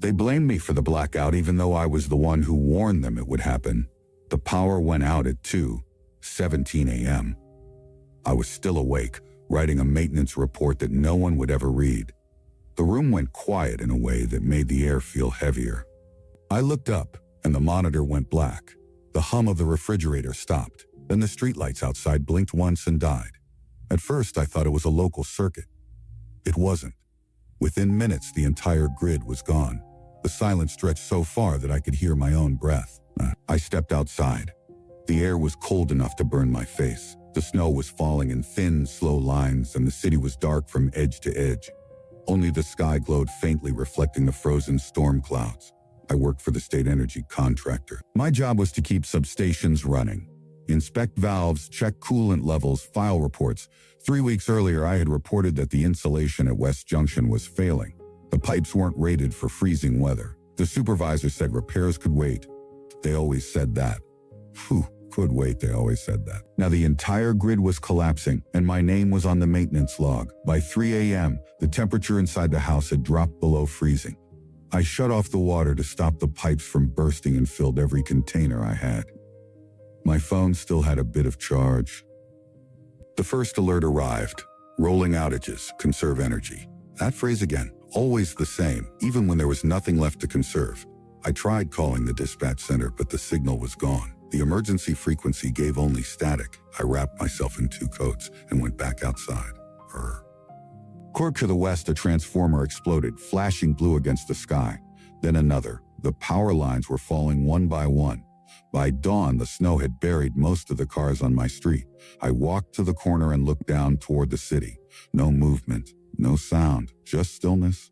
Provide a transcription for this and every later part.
They blamed me for the blackout even though I was the one who warned them it would happen. The power went out at 2:17 a.m. I was still awake, writing a maintenance report that no one would ever read. The room went quiet in a way that made the air feel heavier. I looked up, and the monitor went black. The hum of the refrigerator stopped. Then the streetlights outside blinked once and died. At first, I thought it was a local circuit. It wasn't. Within minutes, the entire grid was gone. The silence stretched so far that I could hear my own breath. I stepped outside. The air was cold enough to burn my face. The snow was falling in thin, slow lines, and the city was dark from edge to edge. Only the sky glowed faintly, reflecting the frozen storm clouds. I worked for the state energy contractor. My job was to keep substations running, inspect valves, check coolant levels, file reports. 3 weeks earlier, I had reported that the insulation at West Junction was failing. The pipes weren't rated for freezing weather. The supervisor said repairs could wait. They always said that. Could wait, they always said that. Now the entire grid was collapsing, and my name was on the maintenance log. By 3 a.m., the temperature inside the house had dropped below freezing. I shut off the water to stop the pipes from bursting and filled every container I had. My phone still had a bit of charge. The first alert arrived. Rolling outages, conserve energy. That phrase again, always the same, even when there was nothing left to conserve. I tried calling the dispatch center, but the signal was gone. The emergency frequency gave only static. I wrapped myself in 2 coats and went back outside. Cord to the west, a transformer exploded, flashing blue against the sky. Then another. The power lines were falling one by one. By dawn, the snow had buried most of the cars on my street. I walked to the corner and looked down toward the city. No movement, no sound, just stillness.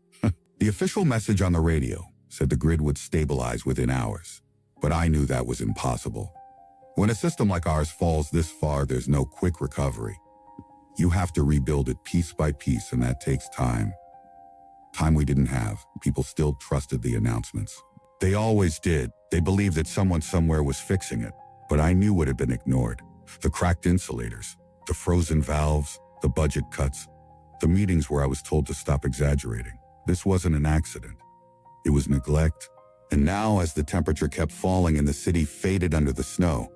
The official message on the radio said the grid would stabilize within hours. But I knew that was impossible. When a system like ours falls this far, there's no quick recovery. You have to rebuild it piece by piece, and that takes time. Time we didn't have. People still trusted the announcements. They always did. They believed that someone somewhere was fixing it. But I knew what had been ignored. The cracked insulators, the frozen valves, the budget cuts, the meetings where I was told to stop exaggerating. This wasn't an accident. It was neglect. And now, as the temperature kept falling and the city faded under the snow,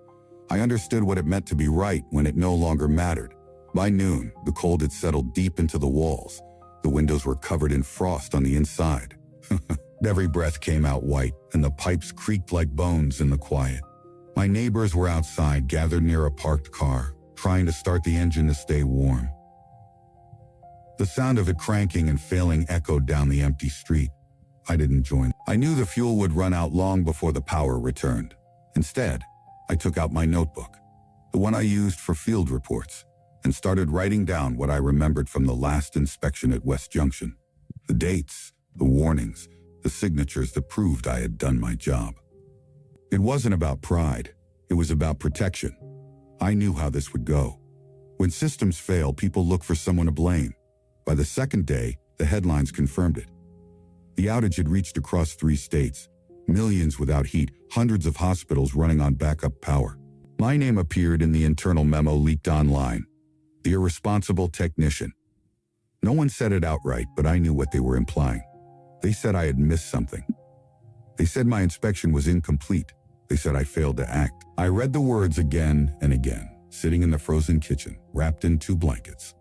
I understood what it meant to be right when it no longer mattered. By noon, the cold had settled deep into the walls. The windows were covered in frost on the inside. Every breath came out white, and the pipes creaked like bones in the quiet. My neighbors were outside, gathered near a parked car, trying to start the engine to stay warm. The sound of it cranking and failing echoed down the empty street. I didn't join. I knew the fuel would run out long before the power returned. Instead, I took out my notebook, the one I used for field reports, and started writing down what I remembered from the last inspection at West Junction. The dates, the warnings, the signatures that proved I had done my job. It wasn't about pride. It was about protection. I knew how this would go. When systems fail, people look for someone to blame. By the second day, the headlines confirmed it. The outage had reached across 3 states, millions without heat, hundreds of hospitals running on backup power. My name appeared in the internal memo leaked online. The irresponsible technician. No one said it outright, but I knew what they were implying. They said I had missed something. They said my inspection was incomplete. They said I failed to act. I read the words again and again, sitting in the frozen kitchen, wrapped in 2 blankets.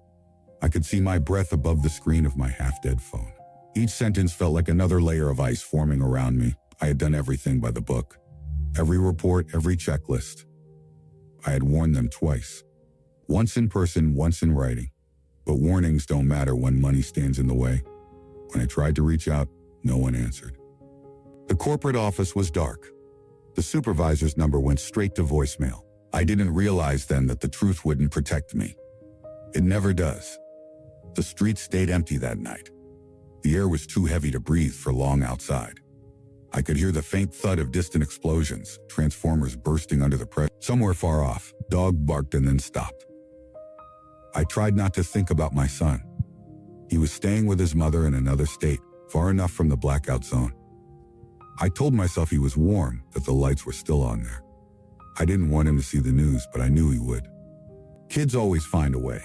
I could see my breath above the screen of my half-dead phone. Each sentence felt like another layer of ice forming around me. I had done everything by the book. Every report, every checklist. I had warned them twice. Once in person, once in writing. But warnings don't matter when money stands in the way. When I tried to reach out, no one answered. The corporate office was dark. The supervisor's number went straight to voicemail. I didn't realize then that the truth wouldn't protect me. It never does. The streets stayed empty that night. The air was too heavy to breathe for long outside. I could hear the faint thud of distant explosions, transformers bursting under the pressure. Somewhere far off, dog barked and then stopped. I tried not to think about my son. He was staying with his mother in another state, far enough from the blackout zone. I told myself he was warm, that the lights were still on there. I didn't want him to see the news, but I knew he would. Kids always find a way.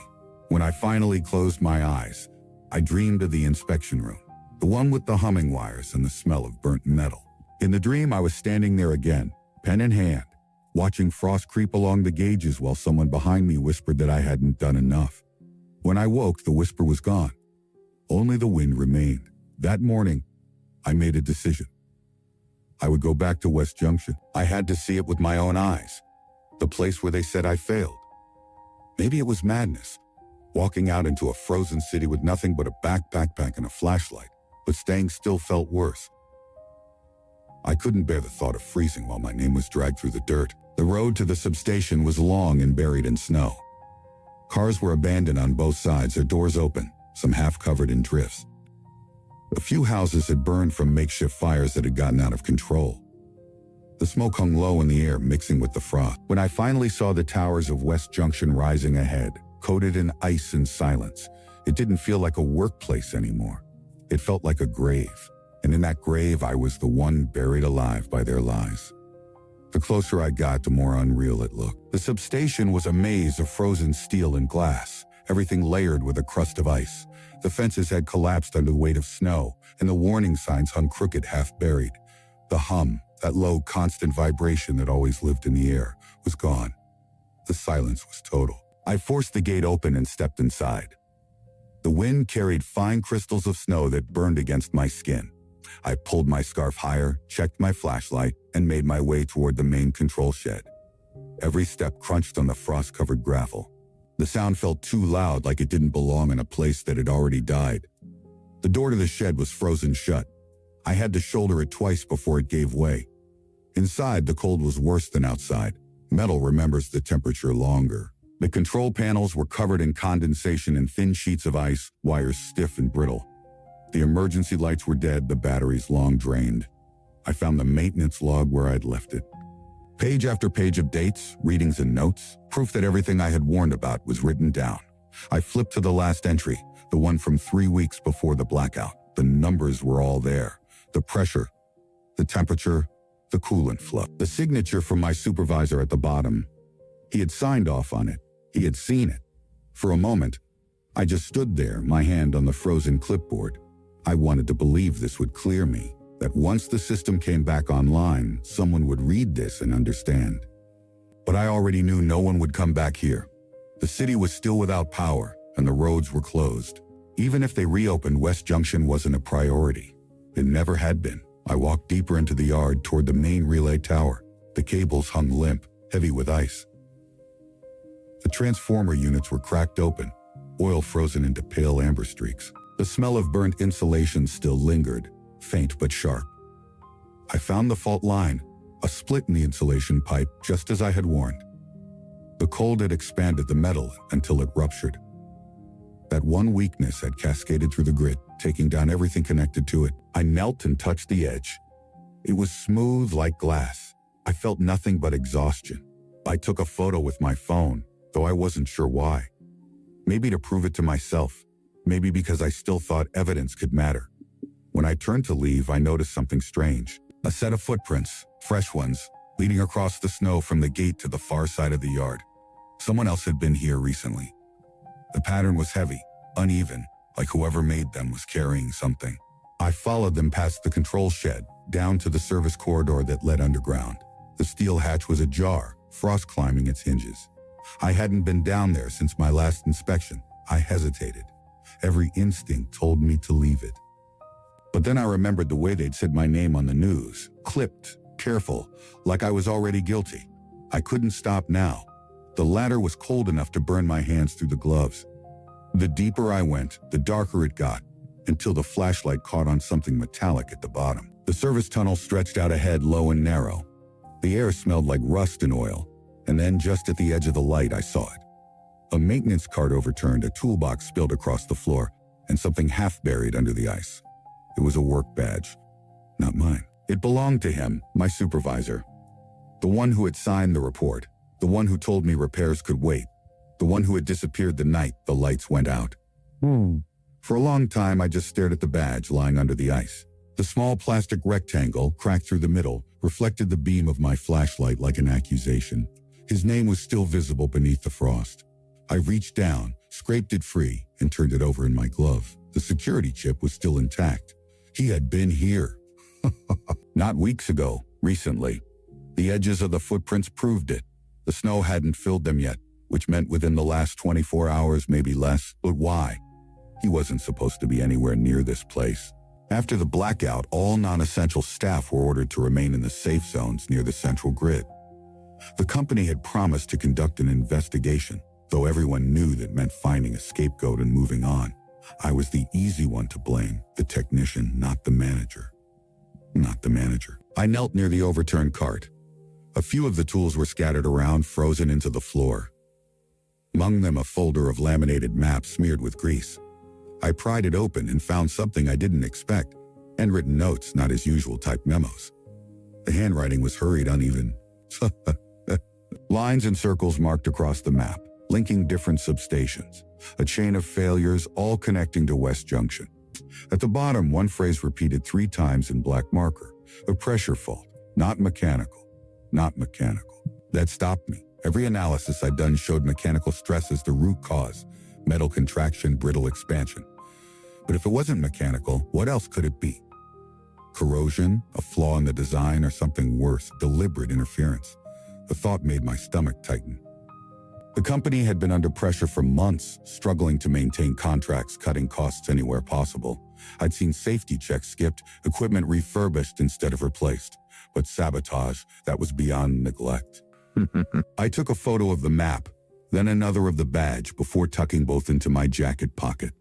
When I finally closed my eyes, I dreamed of the inspection room. The one with the humming wires and the smell of burnt metal. In the dream, I was standing there again, pen in hand, watching frost creep along the gauges while someone behind me whispered that I hadn't done enough. When I woke, the whisper was gone. Only the wind remained. That morning, I made a decision. I would go back to West Junction. I had to see it with my own eyes. The place where they said I failed. Maybe it was madness, walking out into a frozen city with nothing but a backpack and a flashlight, but staying still felt worse. I couldn't bear the thought of freezing while my name was dragged through the dirt. The road to the substation was long and buried in snow. Cars were abandoned on both sides, their doors open, some half covered in drifts. A few houses had burned from makeshift fires that had gotten out of control. The smoke hung low in the air, mixing with the frost. When I finally saw the towers of West Junction rising ahead, coated in ice and silence, it didn't feel like a workplace anymore. It felt like a grave, and in that grave I was the one buried alive by their lies. The closer I got, the more unreal it looked. The substation was a maze of frozen steel and glass, everything layered with a crust of ice. The fences had collapsed under the weight of snow, and the warning signs hung crooked, half-buried. The hum, that low, constant vibration that always lived in the air, was gone. The silence was total. I forced the gate open and stepped inside. The wind carried fine crystals of snow that burned against my skin. I pulled my scarf higher, checked my flashlight, and made my way toward the main control shed. Every step crunched on the frost-covered gravel. The sound felt too loud, like it didn't belong in a place that had already died. The door to the shed was frozen shut. I had to shoulder it twice before it gave way. Inside, the cold was worse than outside. Metal remembers the temperature longer. The control panels were covered in condensation and thin sheets of ice, wires stiff and brittle. The emergency lights were dead, the batteries long drained. I found the maintenance log where I'd left it. Page after page of dates, readings and notes, proof that everything I had warned about was written down. I flipped to the last entry, the one from 3 weeks before the blackout. The numbers were all there. The pressure, the temperature, the coolant flow. The signature from my supervisor at the bottom. He had signed off on it. He had seen it. For a moment, I just stood there, my hand on the frozen clipboard. I wanted to believe this would clear me, that once the system came back online, someone would read this and understand. But I already knew no one would come back here. The city was still without power, and the roads were closed. Even if they reopened, West Junction wasn't a priority. It never had been. I walked deeper into the yard toward the main relay tower. The cables hung limp, heavy with ice. The transformer units were cracked open, oil frozen into pale amber streaks. The smell of burnt insulation still lingered, faint but sharp. I found the fault line, a split in the insulation pipe, just as I had warned. The cold had expanded the metal until it ruptured. That one weakness had cascaded through the grid, taking down everything connected to it. I knelt and touched the edge. It was smooth like glass. I felt nothing but exhaustion. I took a photo with my phone, though I wasn't sure why. Maybe to prove it to myself. Maybe because I still thought evidence could matter. When I turned to leave, I noticed something strange. A set of footprints, fresh ones, leading across the snow from the gate to the far side of the yard. Someone else had been here recently. The pattern was heavy, uneven, like whoever made them was carrying something. I followed them past the control shed, down to the service corridor that led underground. The steel hatch was ajar, frost climbing its hinges. I hadn't been down there since my last inspection. I hesitated. Every instinct told me to leave it. But then I remembered the way they'd said my name on the news, clipped, careful, like I was already guilty. I couldn't stop now. The ladder was cold enough to burn my hands through the gloves. The deeper I went, the darker it got, until the flashlight caught on something metallic at the bottom. The service tunnel stretched out ahead, low and narrow. The air smelled like rust and oil, and then just at the edge of the light I saw it. A maintenance cart overturned, a toolbox spilled across the floor, and something half buried under the ice. It was a work badge, not mine. It belonged to him, my supervisor. The one who had signed the report, the one who told me repairs could wait, the one who had disappeared the night the lights went out. For a long time, I just stared at the badge lying under the ice. The small plastic rectangle, cracked through the middle, reflected the beam of my flashlight like an accusation. His name was still visible beneath the frost. I reached down, scraped it free, and turned it over in my glove. The security chip was still intact, He had been here. Not weeks ago, recently. The edges of the footprints proved it. The snow hadn't filled them yet, which meant within the last 24 hours, maybe less. But why? He wasn't supposed to be anywhere near this place. After the blackout, all non-essential staff were ordered to remain in the safe zones near the central grid. The company had promised to conduct an investigation, though everyone knew that meant finding a scapegoat and moving on. I was the easy one to blame, the technician, not the manager. Not the manager. I knelt near the overturned cart. A few of the tools were scattered around, frozen into the floor. Among them, a folder of laminated maps smeared with grease. I pried it open and found something I didn't expect. Handwritten notes, not his usual type memos. The handwriting was hurried, uneven. Lines and circles marked across the map, linking different substations. A chain of failures, all connecting to West Junction. At the bottom, one phrase repeated 3 times in black marker. A pressure fault, not mechanical. Not mechanical. That stopped me. Every analysis I'd done showed mechanical stress as the root cause. Metal contraction, brittle expansion. But if it wasn't mechanical, what else could it be? Corrosion, a flaw in the design, or something worse, deliberate interference. The thought made my stomach tighten. The company had been under pressure for months, struggling to maintain contracts, cutting costs anywhere possible. I'd seen safety checks skipped, equipment refurbished instead of replaced. But sabotage, that was beyond neglect. I took a photo of the map, then another of the badge before tucking both into my jacket pocket.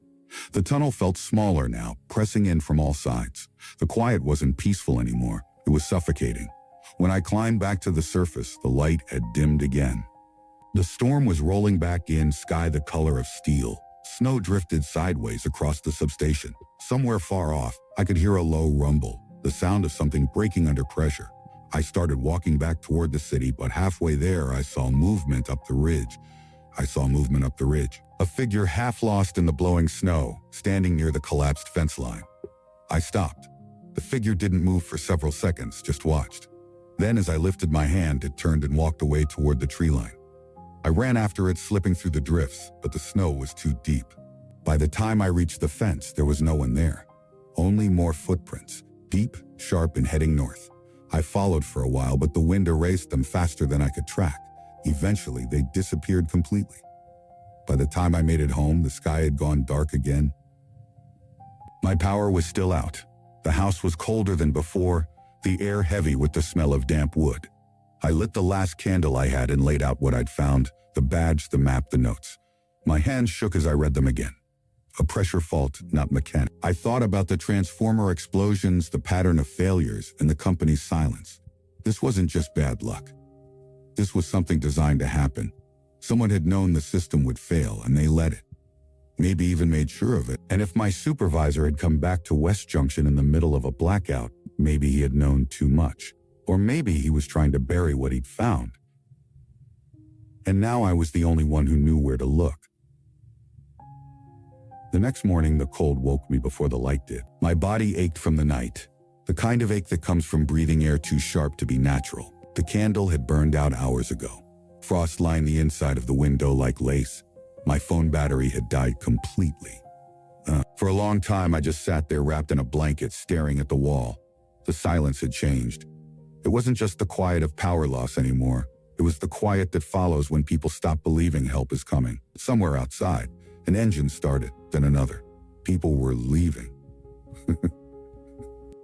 The tunnel felt smaller now, pressing in from all sides. The quiet wasn't peaceful anymore. It was suffocating. When I climbed back to the surface, the light had dimmed again. The storm was rolling back in, sky the color of steel. Snow drifted sideways across the substation. Somewhere far off, I could hear a low rumble, the sound of something breaking under pressure. I started walking back toward the city, but halfway there I saw movement up the ridge. A figure half lost in the blowing snow, standing near the collapsed fence line. I stopped. The figure didn't move for several seconds, just watched. Then as I lifted my hand, it turned and walked away toward the tree line. I ran after it, slipping through the drifts, but the snow was too deep. By the time I reached the fence, there was no one there. Only more footprints, deep, sharp, and heading north. I followed for a while, but the wind erased them faster than I could track. Eventually, they disappeared completely. By the time I made it home, the sky had gone dark again. My power was still out. The house was colder than before, the air heavy with the smell of damp wood. I lit the last candle I had and laid out what I'd found, the badge, the map, the notes. My hands shook as I read them again. A pressure fault, not mechanic. I thought about the transformer explosions, the pattern of failures, and the company's silence. This wasn't just bad luck. This was something designed to happen. Someone had known the system would fail, and they let it. Maybe even made sure of it. And if my supervisor had come back to West Junction in the middle of a blackout, maybe he had known too much. Or maybe he was trying to bury what he'd found. And now I was the only one who knew where to look. The next morning, the cold woke me before the light did. My body ached from the night, the kind of ache that comes from breathing air too sharp to be natural. The candle had burned out hours ago. Frost lined the inside of the window like lace. My phone battery had died completely. For a long time, I just sat there wrapped in a blanket, staring at the wall. The silence had changed. It wasn't just the quiet of power loss anymore. It was the quiet that follows when people stop believing help is coming. Somewhere outside, an engine started, then another. People were leaving.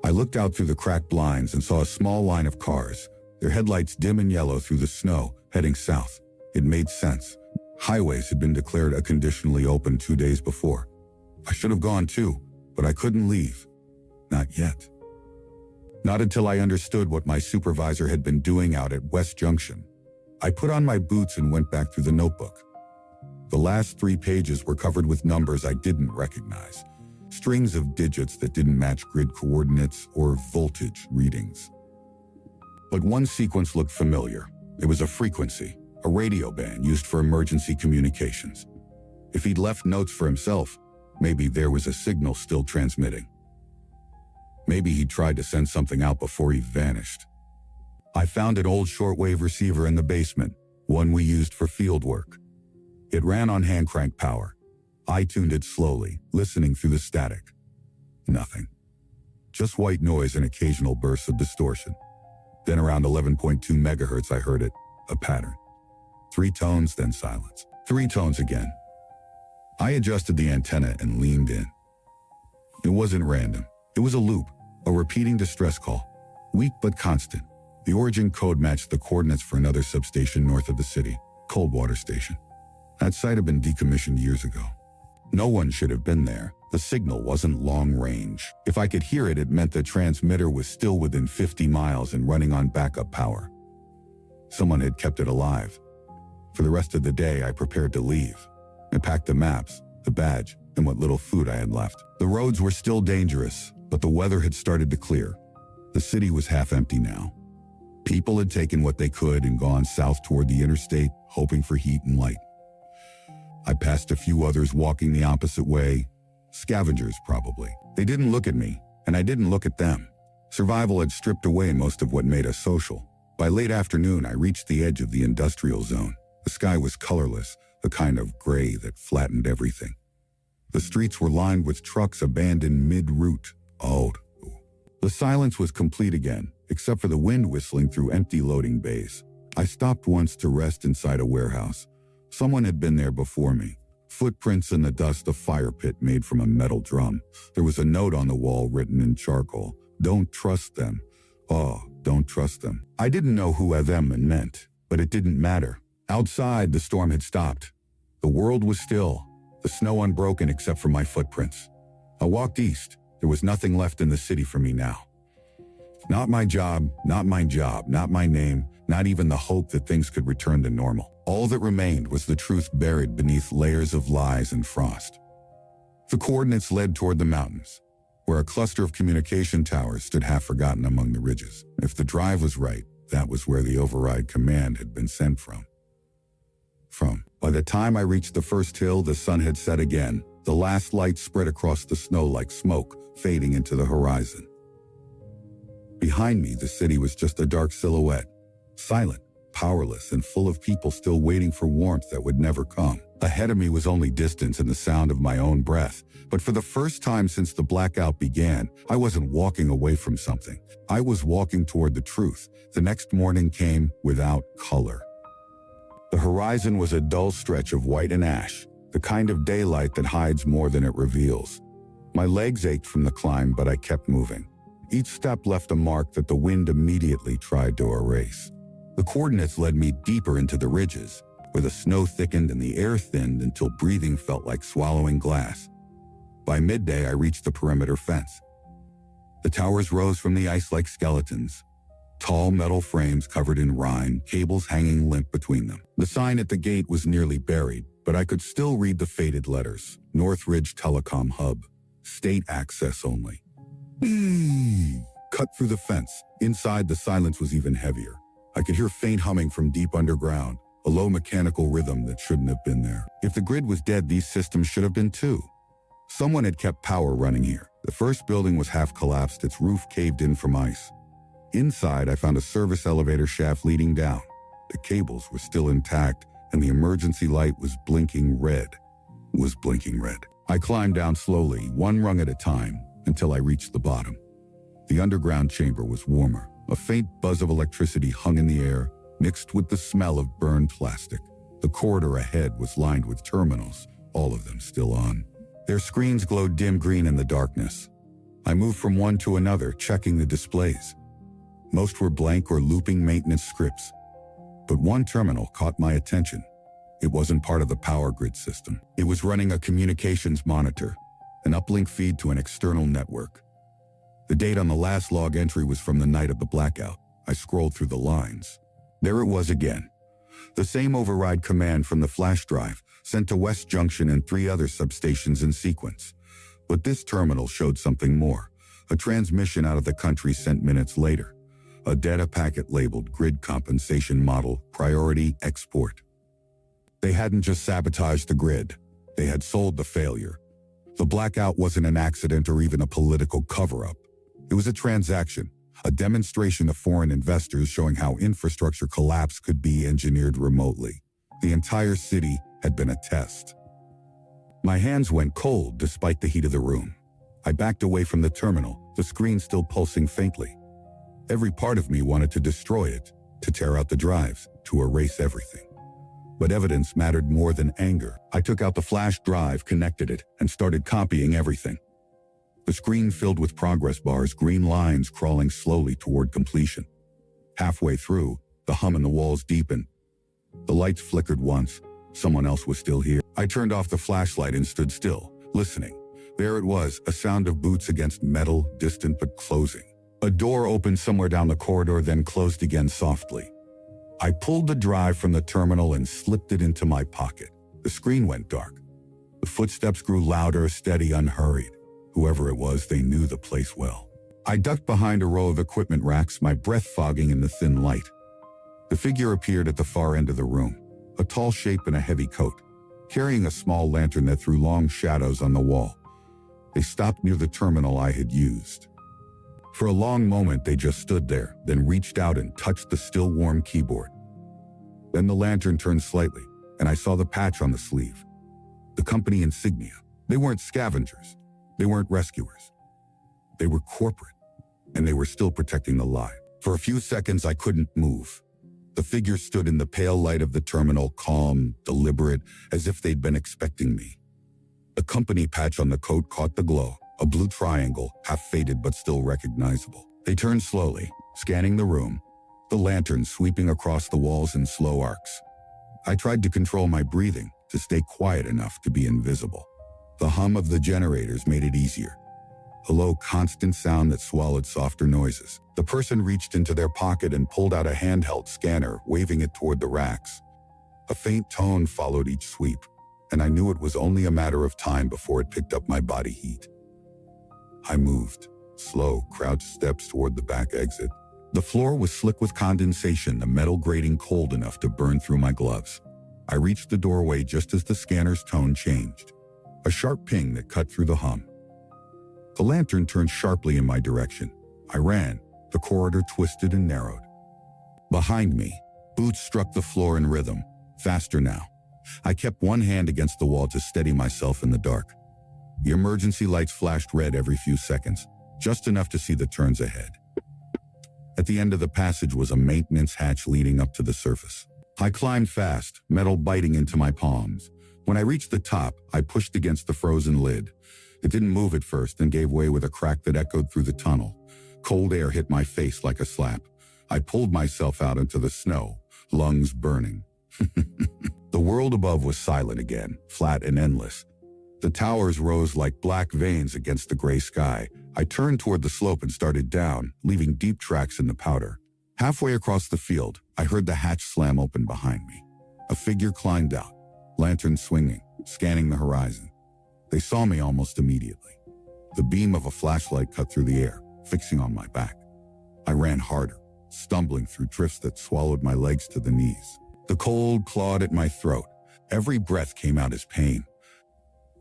I looked out through the cracked blinds and saw a small line of cars, their headlights dim and yellow through the snow, heading south. It made sense. Highways had been declared unconditionally open 2 days before. I should have gone too, but I couldn't leave. Not yet. Not until I understood what my supervisor had been doing out at West Junction. I put on my boots and went back through the notebook. The last 3 pages were covered with numbers I didn't recognize. Strings of digits that didn't match grid coordinates or voltage readings. But one sequence looked familiar. It was a frequency, a radio band used for emergency communications. If he'd left notes for himself, maybe there was a signal still transmitting. Maybe he tried to send something out before he vanished. I found an old shortwave receiver in the basement, one we used for field work. It ran on hand crank power. I tuned it slowly, listening through the static. Nothing. just white noise and occasional bursts of distortion. Then around 11.2 megahertz I heard it, a pattern. 3 tones, then silence. 3 tones again. I adjusted the antenna and leaned in. It wasn't random. It was a loop, a repeating distress call. Weak but constant. The origin code matched the coordinates for another substation north of the city, Coldwater Station. That site had been decommissioned years ago. No one should have been there. The signal wasn't long range. If I could hear it, it meant the transmitter was still within 50 miles and running on backup power. Someone had kept it alive. For the rest of the day, I prepared to leave. I packed the maps, the badge, and what little food I had left. The roads were still dangerous, but the weather had started to clear. The city was half empty now. People had taken what they could and gone south toward the interstate, hoping for heat and light. I passed a few others walking the opposite way. Scavengers, probably. They didn't look at me, and I didn't look at them. Survival had stripped away most of what made us social. By late afternoon, I reached the edge of the industrial zone. The sky was colorless, the kind of gray that flattened everything. The streets were lined with trucks abandoned mid-route. Old. The silence was complete again, except for the wind whistling through empty loading bays. I stopped once to rest inside a warehouse. Someone had been there before me. Footprints in the dust, a fire pit made from a metal drum. There was a note on the wall written in charcoal. Don't trust them. Oh, don't trust them. I didn't know who them meant, but it didn't matter. Outside, the storm had stopped. The world was still, the snow unbroken except for my footprints. I walked east. There was nothing left in the city for me now. Not my job, not my name, not even the hope that things could return to normal. All that remained was the truth buried beneath layers of lies and frost. The coordinates led toward the mountains, where a cluster of communication towers stood half forgotten among the ridges. If the drive was right, that was where the override command had been sent from. By the time I reached the first hill, the sun had set again. The last light spread across the snow like smoke, fading into the horizon. Behind me, the city was just a dark silhouette, silent, powerless, and full of people still waiting for warmth that would never come. Ahead of me was only distance and the sound of my own breath. But for the first time since the blackout began, I wasn't walking away from something. I was walking toward the truth. The next morning came without color. The horizon was a dull stretch of white and ash, the kind of daylight that hides more than it reveals. My legs ached from the climb, but I kept moving. Each step left a mark that the wind immediately tried to erase. The coordinates led me deeper into the ridges, where the snow thickened and the air thinned until breathing felt like swallowing glass. By midday, I reached the perimeter fence. The towers rose from the ice like skeletons, tall metal frames covered in rime, cables hanging limp between them. The sign at the gate was nearly buried, but I could still read the faded letters. Northridge Telecom Hub. State access only. Cut through the fence. Inside, the silence was even heavier. I could hear faint humming from deep underground, a low mechanical rhythm that shouldn't have been there. If the grid was dead, these systems should have been too. Someone had kept power running here. The first building was half collapsed, its roof caved in from ice. Inside, I found a service elevator shaft leading down. The cables were still intact, and the emergency light was blinking red. I climbed down slowly, one rung at a time, until I reached the bottom. The underground chamber was warmer. A faint buzz of electricity hung in the air, mixed with the smell of burned plastic. The corridor ahead was lined with terminals, all of them still on. Their screens glowed dim green in the darkness. I moved from one to another, checking the displays. Most were blank or looping maintenance scripts. But one terminal caught my attention. It wasn't part of the power grid system. It was running a communications monitor, an uplink feed to an external network. The date on the last log entry was from the night of the blackout. I scrolled through the lines. There it was again. The same override command from the flash drive, sent to West Junction and 3 other substations in sequence. But this terminal showed something more. A transmission out of the country sent minutes later. A data packet labeled Grid Compensation Model Priority Export. They hadn't just sabotaged the grid. They had sold the failure. The blackout wasn't an accident or even a political cover-up. It was a transaction, a demonstration of foreign investors showing how infrastructure collapse could be engineered remotely. The entire city had been a test. My hands went cold despite the heat of the room. I backed away from the terminal, the screen still pulsing faintly. Every part of me wanted to destroy it, to tear out the drives, to erase everything. But evidence mattered more than anger. I took out the flash drive, connected it, and started copying everything. The screen filled with progress bars, green lines crawling slowly toward completion. Halfway through, the hum in the walls deepened. The lights flickered once. Someone else was still here. I turned off the flashlight and stood still, listening. There it was, a sound of boots against metal, distant but closing. A door opened somewhere down the corridor, then closed again softly. I pulled the drive from the terminal and slipped it into my pocket. The screen went dark. The footsteps grew louder, steady, unhurried. Whoever it was, they knew the place well. I ducked behind a row of equipment racks, my breath fogging in the thin light. The figure appeared at the far end of the room, a tall shape in a heavy coat, carrying a small lantern that threw long shadows on the wall. They stopped near the terminal I had used. For a long moment, they just stood there, then reached out and touched the still warm keyboard. Then the lantern turned slightly, and I saw the patch on the sleeve. The company insignia. They weren't scavengers. They weren't rescuers. They were corporate, and they were still protecting the lie. For a few seconds, I couldn't move. The figure stood in the pale light of the terminal, calm, deliberate, as if they'd been expecting me. The company patch on the coat caught the glow, a blue triangle, half faded but still recognizable. They turned slowly, scanning the room, the lantern sweeping across the walls in slow arcs. I tried to control my breathing, to stay quiet enough to be invisible. The hum of the generators made it easier. A low, constant sound that swallowed softer noises. The person reached into their pocket and pulled out a handheld scanner, waving it toward the racks. A faint tone followed each sweep, and I knew it was only a matter of time before it picked up my body heat. I moved, slow, crouched steps toward the back exit. The floor was slick with condensation, the metal grating cold enough to burn through my gloves. I reached the doorway just as the scanner's tone changed. A sharp ping that cut through the hum. The lantern turned sharply in my direction. I ran. The corridor twisted and narrowed. Behind me, boots struck the floor in rhythm, faster now. I kept one hand against the wall to steady myself in the dark. The emergency lights flashed red every few seconds, just enough to see the turns ahead. At the end of the passage was a maintenance hatch leading up to the surface. I climbed fast, metal biting into my palms. When I reached the top, I pushed against the frozen lid. It didn't move at first and gave way with a crack that echoed through the tunnel. Cold air hit my face like a slap. I pulled myself out into the snow, lungs burning. The world above was silent again, flat and endless. The towers rose like black veins against the gray sky. I turned toward the slope and started down, leaving deep tracks in the powder. Halfway across the field, I heard the hatch slam open behind me. A figure climbed out, lantern swinging, scanning the horizon. They saw me almost immediately. The beam of a flashlight cut through the air, fixing on my back. I ran harder, stumbling through drifts that swallowed my legs to the knees. The cold clawed at my throat. Every breath came out as pain.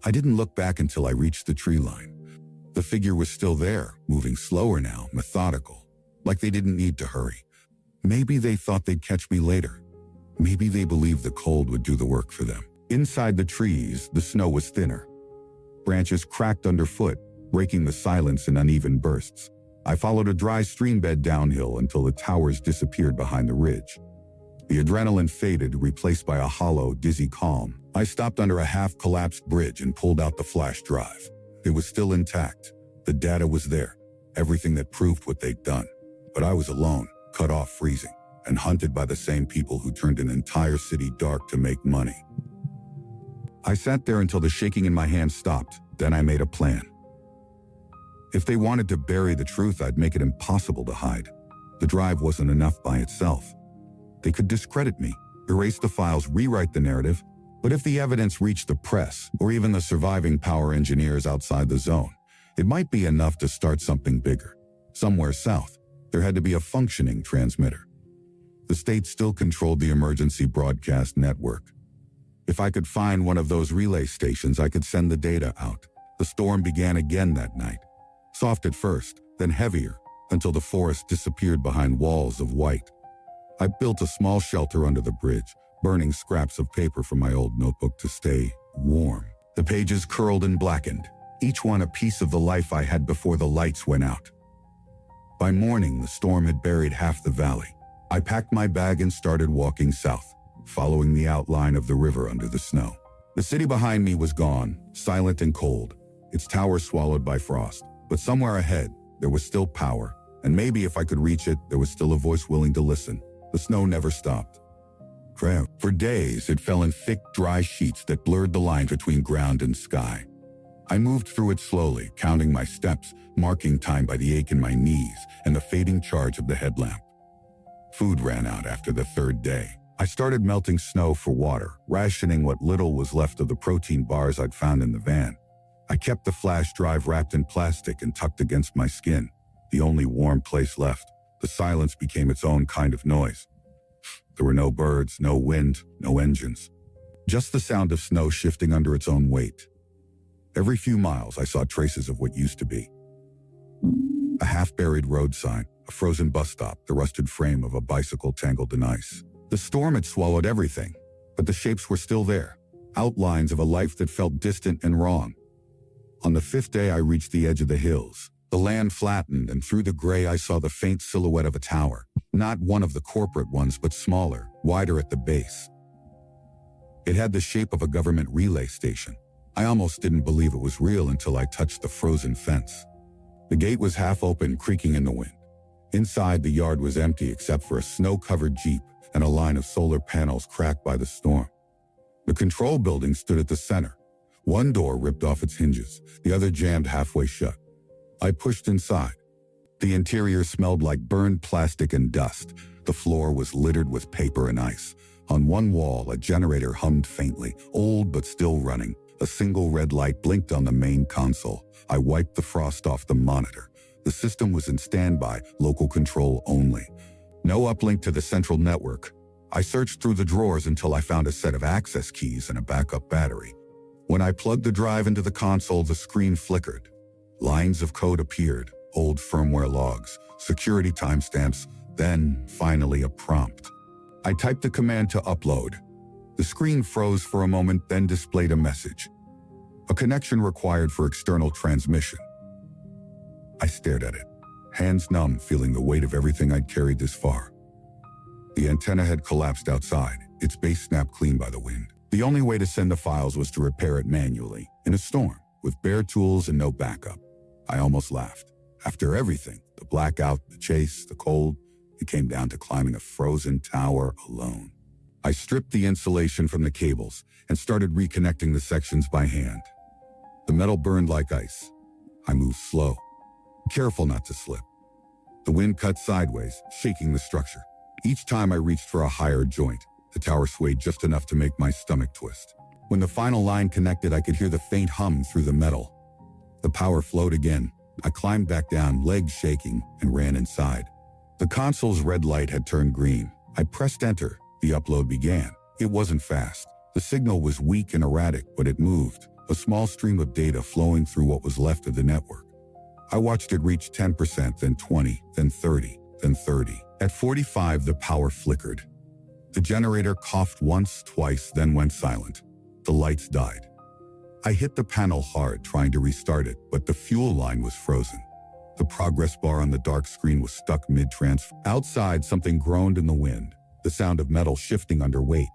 I didn't look back until I reached the tree line. The figure was still there, moving slower now, methodical, like they didn't need to hurry. Maybe they thought they'd catch me later. Maybe they believed the cold would do the work for them. Inside the trees, the snow was thinner. Branches cracked underfoot, breaking the silence in uneven bursts. I followed a dry stream bed downhill until the towers disappeared behind the ridge. The adrenaline faded, replaced by a hollow, dizzy calm. I stopped under a half-collapsed bridge and pulled out the flash drive. It was still intact. The data was there, everything that proved what they'd done. But I was alone, cut off, freezing, and hunted by the same people who turned an entire city dark to make money. I sat there until the shaking in my hands stopped. Then I made a plan. If they wanted to bury the truth, I'd make it impossible to hide. The drive wasn't enough by itself. They could discredit me, erase the files, rewrite the narrative. But if the evidence reached the press, or even the surviving power engineers outside the zone, it might be enough to start something bigger. Somewhere south, there had to be a functioning transmitter. The state still controlled the emergency broadcast network. If I could find one of those relay stations, I could send the data out. The storm began again that night. Soft at first, then heavier, until the forest disappeared behind walls of white. I built a small shelter under the bridge, burning scraps of paper from my old notebook to stay warm. The pages curled and blackened, each one a piece of the life I had before the lights went out. By morning, the storm had buried half the valley. I packed my bag and started walking south, following the outline of the river under the snow. The city behind me was gone, silent and cold, its towers swallowed by frost. But somewhere ahead, there was still power, and maybe if I could reach it, there was still a voice willing to listen. The snow never stopped. For days, it fell in thick, dry sheets that blurred the line between ground and sky. I moved through it slowly, counting my steps, marking time by the ache in my knees and the fading charge of the headlamp. Food ran out after the third day. I started melting snow for water, rationing what little was left of the protein bars I'd found in the van. I kept the flash drive wrapped in plastic and tucked against my skin, the only warm place left. The silence became its own kind of noise. There were no birds, no wind, no engines. Just the sound of snow shifting under its own weight. Every few miles, I saw traces of what used to be. A half-buried road sign, a frozen bus stop, the rusted frame of a bicycle tangled in ice. The storm had swallowed everything, but the shapes were still there, outlines of a life that felt distant and wrong. On the fifth day, I reached the edge of the hills. The land flattened, and through the gray I saw the faint silhouette of a tower. Not one of the corporate ones, but smaller, wider at the base. It had the shape of a government relay station. I almost didn't believe it was real until I touched the frozen fence. The gate was half open, creaking in the wind. Inside, the yard was empty except for a snow-covered Jeep and a line of solar panels cracked by the storm. The control building stood at the center. One door ripped off its hinges, the other jammed halfway shut. I pushed inside. The interior smelled like burned plastic and dust. The floor was littered with paper and ice. On one wall, a generator hummed faintly, old but still running. A single red light blinked on the main console. I wiped the frost off the monitor. The system was in standby, local control only. No uplink to the central network. I searched through the drawers until I found a set of access keys and a backup battery. When I plugged the drive into the console, the screen flickered. Lines of code appeared, old firmware logs, security timestamps, then, finally, a prompt. I typed the command to upload. The screen froze for a moment, then displayed a message. A connection required for external transmission. I stared at it, hands numb, feeling the weight of everything I'd carried this far. The antenna had collapsed outside, its base snapped clean by the wind. The only way to send the files was to repair it manually, in a storm, with bare tools and no backup. I almost laughed. After everything, the blackout, the chase, the cold, it came down to climbing a frozen tower alone. I stripped the insulation from the cables and started reconnecting the sections by hand. The metal burned like ice. I moved slow, careful not to slip. The wind cut sideways, shaking the structure. Each time I reached for a higher joint, the tower swayed just enough to make my stomach twist. When the final line connected, I could hear the faint hum through the metal. The power flowed again. I climbed back down, legs shaking, and ran inside. The console's red light had turned green. I pressed enter. The upload began. It wasn't fast. The signal was weak and erratic, but it moved, a small stream of data flowing through what was left of the network. I watched it reach 10%, then 20, then 30, then 30. At 45, the power flickered. The generator coughed once, twice, then went silent. The lights died. I hit the panel hard, trying to restart it, but the fuel line was frozen. The progress bar on the dark screen was stuck mid-transfer. Outside, something groaned in the wind, the sound of metal shifting under weight.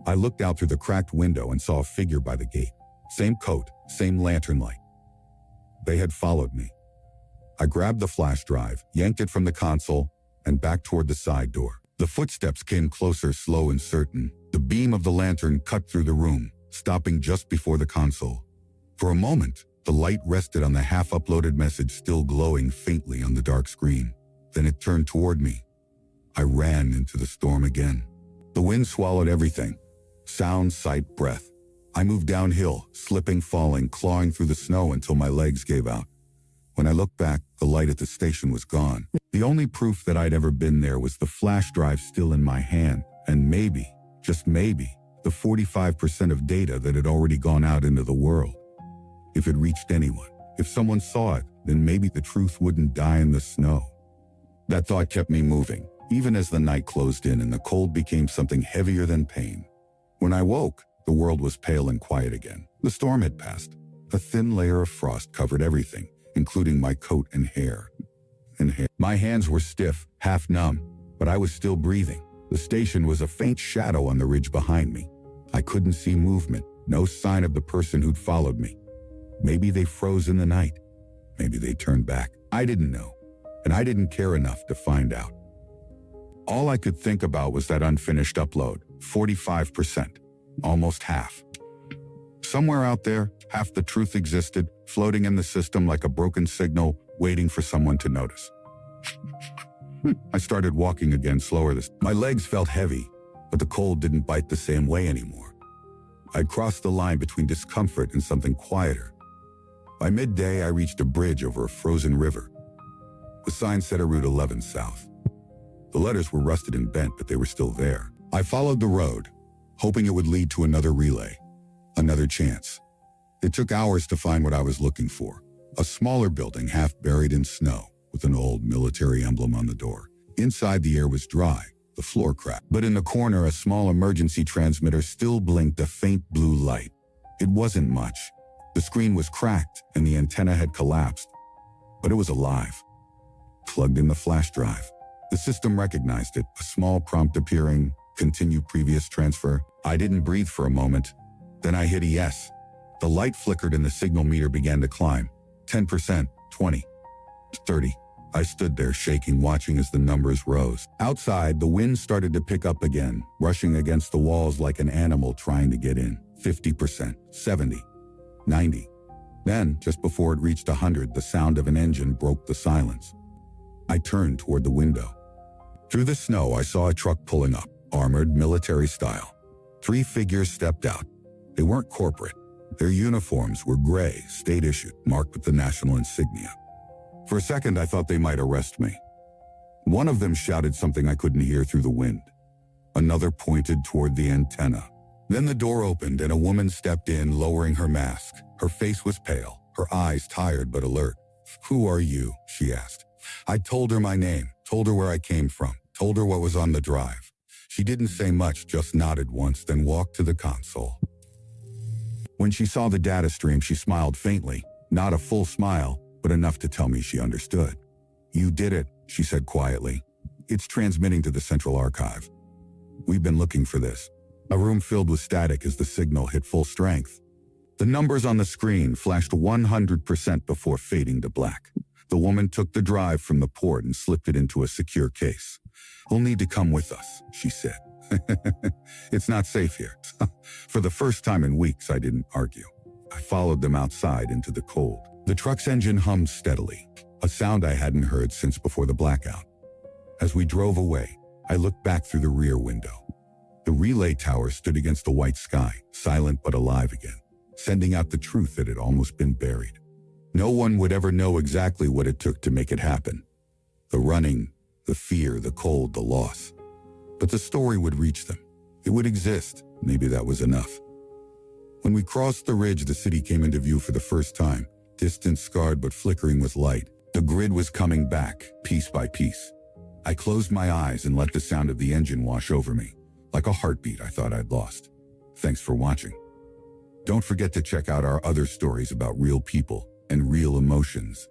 I looked out through the cracked window and saw a figure by the gate. Same coat, same lantern light. They had followed me. I grabbed the flash drive, yanked it from the console, and backed toward the side door. The footsteps came closer, slow and certain. The beam of the lantern cut through the room, stopping just before the console. For a moment, the light rested on the half-uploaded message still glowing faintly on the dark screen. Then it turned toward me. I ran into the storm again. The wind swallowed everything. Sound, sight, breath. I moved downhill, slipping, falling, clawing through the snow until my legs gave out. When I looked back, the light at the station was gone. The only proof that I'd ever been there was the flash drive still in my hand, and maybe, just maybe, the 45% of data that had already gone out into the world. If it reached anyone, if someone saw it, then maybe the truth wouldn't die in the snow. That thought kept me moving, even as the night closed in and the cold became something heavier than pain. When I woke, the world was pale and quiet again. The storm had passed. A thin layer of frost covered everything, including my coat and hair. My hands were stiff, half numb, but I was still breathing. The station was a faint shadow on the ridge behind me. I couldn't see movement, no sign of the person who'd followed me. Maybe they froze in the night. Maybe they turned back. I didn't know, and I didn't care enough to find out. All I could think about was that unfinished upload, 45%, almost half. Somewhere out there, half the truth existed, floating in the system like a broken signal, waiting for someone to notice. I started walking again slower. My legs felt heavy, but the cold didn't bite the same way anymore. I'd crossed the line between discomfort and something quieter. By midday, I reached a bridge over a frozen river. The sign said a Route 11 south. The letters were rusted and bent, but they were still there. I followed the road, hoping it would lead to another relay, another chance. It took hours to find what I was looking for. A smaller building half buried in snow, with an old military emblem on the door. Inside, the air was dry, the floor cracked. But in the corner, a small emergency transmitter still blinked a faint blue light. It wasn't much. The screen was cracked and the antenna had collapsed, but it was alive. Plugged in the flash drive. The system recognized it, a small prompt appearing, continue previous transfer. I didn't breathe for a moment. Then I hit a yes. The light flickered and the signal meter began to climb. 10%, 20, 30. I stood there shaking, watching as the numbers rose. Outside, the wind started to pick up again, rushing against the walls like an animal trying to get in. 50%, 70, 90. Then, just before it reached 100, the sound of an engine broke the silence. I turned toward the window. Through the snow, I saw a truck pulling up, armored, military style. 3 figures stepped out. They weren't corporate. Their uniforms were gray, state-issued, marked with the national insignia. For a second, I thought they might arrest me. One of them shouted something I couldn't hear through the wind. Another pointed toward the antenna. Then the door opened and a woman stepped in, lowering her mask. Her face was pale, her eyes tired but alert. "Who are you?" she asked. I told her my name, told her where I came from, told her what was on the drive. She didn't say much, just nodded once, then walked to the console. When she saw the data stream, she smiled faintly, not a full smile, but enough to tell me she understood. "You did it," she said quietly. "It's transmitting to the central archive. We've been looking for this." A room filled with static as the signal hit full strength. The numbers on the screen flashed 100% before fading to black. The woman took the drive from the port and slipped it into a secure case. "You'll need to come with us," she said. "It's not safe here." For the first time in weeks, I didn't argue. I followed them outside into the cold. The truck's engine hummed steadily, a sound I hadn't heard since before the blackout. As we drove away, I looked back through the rear window. The relay tower stood against the white sky, silent but alive again, sending out the truth that had almost been buried. No one would ever know exactly what it took to make it happen. The running, the fear, the cold, the loss. But the story would reach them. It would exist. Maybe that was enough. When we crossed the ridge, the city came into view for the first time, distant, scarred, but flickering with light. The grid was coming back, piece by piece. I closed my eyes and let the sound of the engine wash over me. Like a heartbeat I thought I'd lost. Thanks for watching. Don't forget to check out our other stories about real people and real emotions.